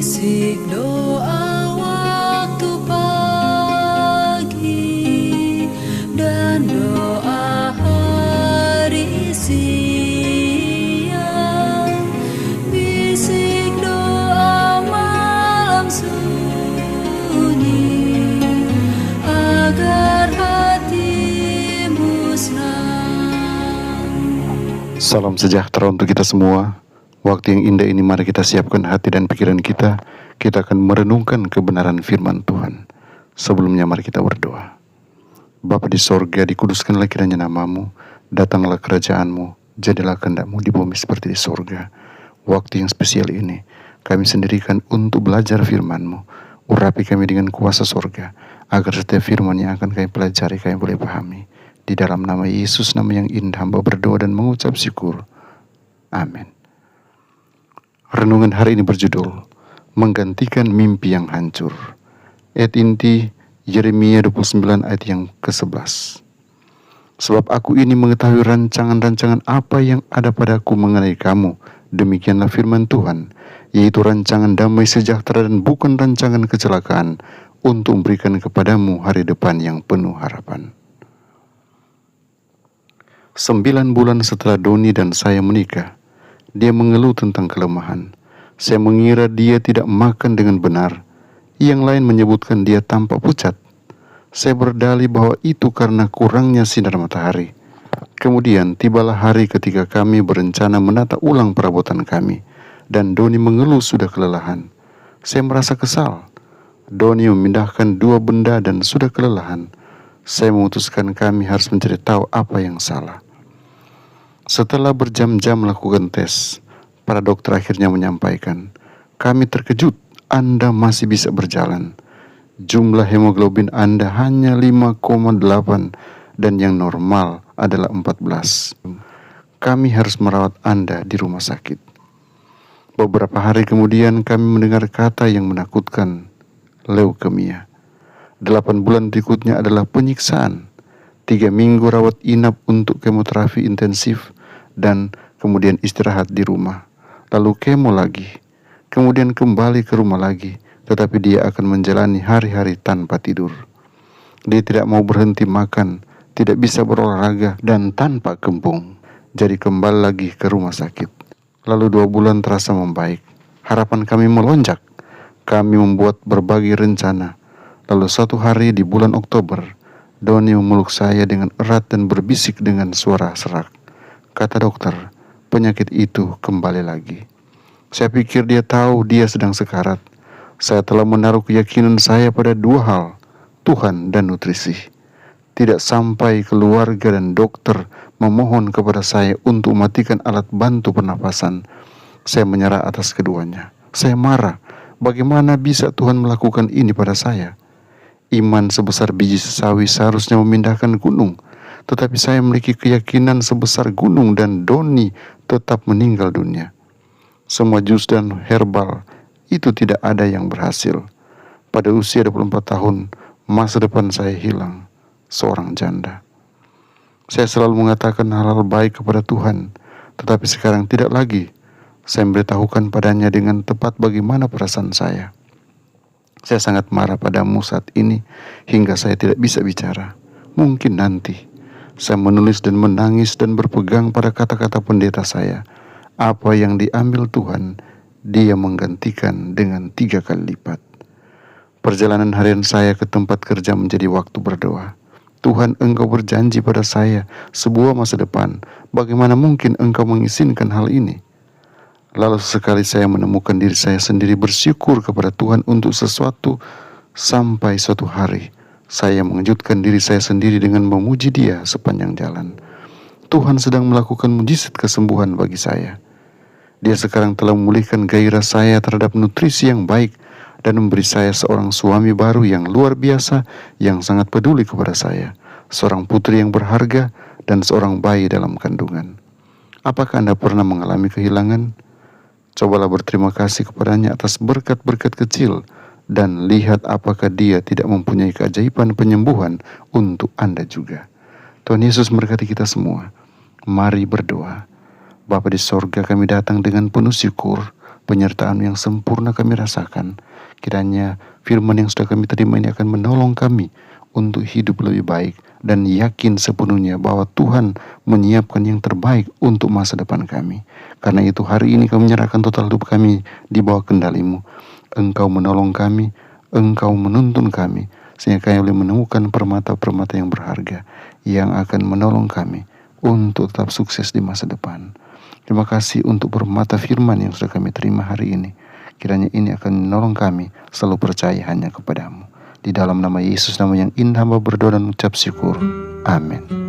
Bisik doa waktu pagi dan doa hari siang, bisik doa malam sunyi agar hatimu senang. Salam sejahtera untuk kita semua. Waktu yang indah ini mari kita siapkan hati dan pikiran kita. Kita akan merenungkan kebenaran firman Tuhan. Sebelumnya mari kita berdoa. Bapa di sorga, dikuduskanlah kiranya namamu. Datanglah kerajaanmu, jadilah kehendak-mu di bumi seperti di sorga. Waktu yang spesial ini kami sendirikan untuk belajar firman-mu. Urapi kami dengan kuasa sorga, agar setiap firman yang akan kami pelajari kami boleh pahami. Di dalam nama Yesus, nama yang indah, hamba berdoa dan mengucap syukur. Amin. Renungan hari ini berjudul Menggantikan Mimpi yang Hancur. Ayat inti Yeremia 29 ayat yang ke-11. Sebab aku ini mengetahui rancangan-rancangan apa yang ada padaku mengenai kamu. Demikianlah firman Tuhan, yaitu rancangan damai sejahtera dan bukan rancangan kecelakaan, untuk memberikan kepadamu hari depan yang penuh harapan. 9 bulan setelah Doni dan saya menikah, dia mengeluh tentang kelemahan. Saya mengira dia tidak makan dengan benar. Yang lain menyebutkan dia tampak pucat. Saya berdalih bahwa itu karena kurangnya sinar matahari. Kemudian tibalah hari ketika kami berencana menata ulang perabotan kami, dan Doni mengeluh sudah kelelahan. Saya merasa kesal. Doni memindahkan 2 benda dan sudah kelelahan. Saya memutuskan kami harus mencari tahu apa yang salah. Setelah berjam-jam melakukan tes, para dokter akhirnya menyampaikan, kami terkejut, Anda masih bisa berjalan. Jumlah hemoglobin Anda hanya 5,8 dan yang normal adalah 14. Kami harus merawat Anda di rumah sakit. Beberapa hari kemudian kami mendengar kata yang menakutkan, leukemia. 8 bulan berikutnya adalah penyiksaan. 3 minggu rawat inap untuk kemoterapi intensif dan kemudian istirahat di rumah. Lalu kemo lagi, kemudian kembali ke rumah lagi, tetapi dia akan menjalani hari-hari tanpa tidur. Dia tidak mau berhenti makan, tidak bisa berolahraga, dan tanpa kembung. Jadi kembali lagi ke rumah sakit. Lalu 2 bulan terasa membaik. Harapan kami melonjak. Kami membuat berbagai rencana. Lalu suatu hari di bulan Oktober, Doni memeluk saya dengan erat dan berbisik dengan suara serak. Kata dokter, penyakit itu kembali lagi. Saya pikir dia tahu dia sedang sekarat. Saya telah menaruh keyakinan saya pada 2 hal, Tuhan dan nutrisi. Tidak sampai keluarga dan dokter memohon kepada saya untuk mematikan alat bantu pernapasan. Saya menyerah atas keduanya. Saya marah, bagaimana bisa Tuhan melakukan ini pada saya? Iman sebesar biji sesawi seharusnya memindahkan gunung, tetapi saya memiliki keyakinan sebesar gunung dan Doni tetap meninggal dunia. Semua jus dan herbal itu tidak ada yang berhasil. Pada usia 24 tahun, masa depan saya hilang, seorang janda. Saya selalu mengatakan hal-hal baik kepada Tuhan, tetapi sekarang tidak lagi. Saya memberitahukan padanya dengan tepat bagaimana perasaan saya. Saya sangat marah padamu saat ini hingga saya tidak bisa bicara. Mungkin nanti. Saya menulis dan menangis dan berpegang pada kata-kata pendeta saya. Apa yang diambil Tuhan, Dia menggantikan dengan 3 kali lipat. Perjalanan harian saya ke tempat kerja menjadi waktu berdoa. Tuhan, Engkau berjanji pada saya sebuah masa depan. Bagaimana mungkin Engkau mengizinkan hal ini? Lalu sesekali saya menemukan diri saya sendiri bersyukur kepada Tuhan untuk sesuatu, sampai suatu hari saya mengejutkan diri saya sendiri dengan memuji Dia sepanjang jalan. Tuhan sedang melakukan mujizat kesembuhan bagi saya. Dia sekarang telah memulihkan gairah saya terhadap nutrisi yang baik dan memberi saya seorang suami baru yang luar biasa, yang sangat peduli kepada saya, seorang putri yang berharga, dan seorang bayi dalam kandungan. Apakah Anda pernah mengalami kehilangan? Cobalah berterima kasih kepadanya atas berkat-berkat kecil dan lihat apakah Dia tidak mempunyai keajaiban penyembuhan untuk Anda juga. Tuhan Yesus memberkati kita semua. Mari berdoa. Bapa di sorga, kami datang dengan penuh syukur, penyertaan yang sempurna kami rasakan. Kiranya firman yang sudah kami terima ini akan menolong kami untuk hidup lebih baik dan yakin sepenuhnya bahwa Tuhan menyiapkan yang terbaik untuk masa depan kami. Karena itu hari ini kami menyerahkan total hidup kami di bawah kendali-Mu. Engkau menolong kami, Engkau menuntun kami, sehingga kami boleh menemukan permata-permata yang berharga yang akan menolong kami untuk tetap sukses di masa depan. Terima kasih untuk permata firman yang sudah kami terima hari ini. Kiranya ini akan menolong kami selalu percaya hanya kepada-Mu. Di dalam nama Yesus, nama yang indah, hamba berdoa dan ucap syukur. Amin.